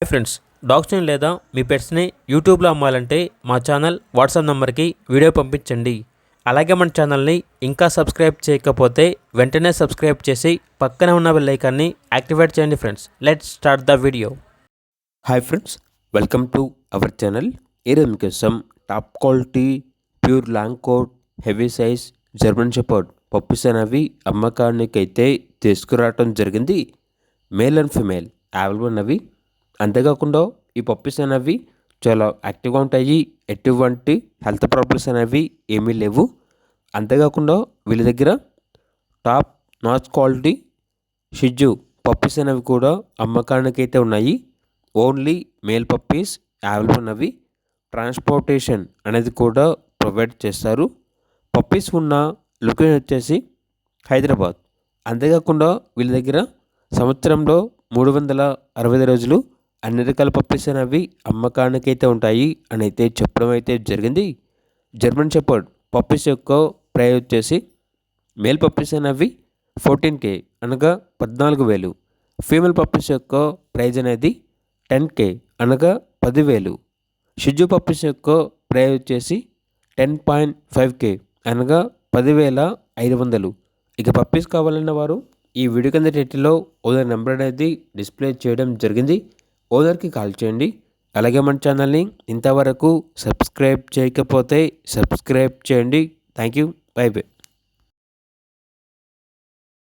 Hi friends, డాగ్స్ని లేదా మీ పెట్స్ని యూట్యూబ్లో అమ్మాలంటే మా ఛానల్ వాట్సాప్ నెంబర్కి వీడియో పంపించండి. అలాగే మన ఛానల్ని ఇంకా సబ్స్క్రైబ్ చేయకపోతే వెంటనే సబ్స్క్రైబ్ చేసి పక్కనే ఉన్న బెల్ ఐకాన్ని యాక్టివేట్ చేయండి. Friends, let's start the video. Hi friends, welcome to our channel. ఈరోజు మీకోసం top quality pure long coat heavy size German shepherd puppies అనేవి అమ్మకానికి అయితే తీసుకురావటం జరిగింది. మేల్ అండ్ ఫిమేల్ అవైలబుల్ ఉన్నవి. అంతేకాకుండా ఈ పప్పీస్ అనేవి చాలా యాక్టివ్గా ఉంటాయి. ఎటువంటి హెల్త్ ప్రాబ్లమ్స్ అనేవి ఏమీ లేవు. అంతేకాకుండా వీళ్ళ దగ్గర టాప్ నాచ్ క్వాలిటీ షిజ్జు పప్పీస్ అనేవి కూడా అమ్మకానికి అయితే ఉన్నాయి. ఓన్లీ మేల్ పప్పీస్ అవైలబుల్ ఉన్నవి. ట్రాన్స్పోర్టేషన్ అనేది కూడా ప్రొవైడ్ చేస్తారు. పప్పీస్ ఉన్న లొకేషన్ వచ్చేసి హైదరాబాద్. అంతేకాకుండా వీళ్ళ దగ్గర సంవత్సరంలో 365 రోజులు అన్ని రకాల పప్పీస్ అనేవి అమ్మకానికి అయితే ఉంటాయి అని అయితే చెప్పడం అయితే జరిగింది. జర్మన్ షెపర్డ్ పప్పీస్ యొక్క ప్రైస్ వచ్చేసి మేల్ పప్పీస్ అనేవి 14K అనగా 14,000. ఫీమేల్ పప్పీస్ యొక్క ప్రైజ్ అనేది 10K అనగా 10,000. షిజ్జు పప్పీస్ యొక్క ప్రైజ్ వచ్చేసి 10.5K అనగా 10,500. ఇక పప్పీస్ కావాలన్న వారు ఈ వీడియో కింద టైటిల్లో ఓనర్ నెంబర్ అనేది డిస్ప్లే చేయడం జరిగింది. ఓనర్కి కాల్ చేయండి. అలాగే మన ఛానల్ని ఇంతవరకు సబ్స్క్రైబ్ చేయకపోతే సబ్స్క్రైబ్ చేయండి. Thank you. By by.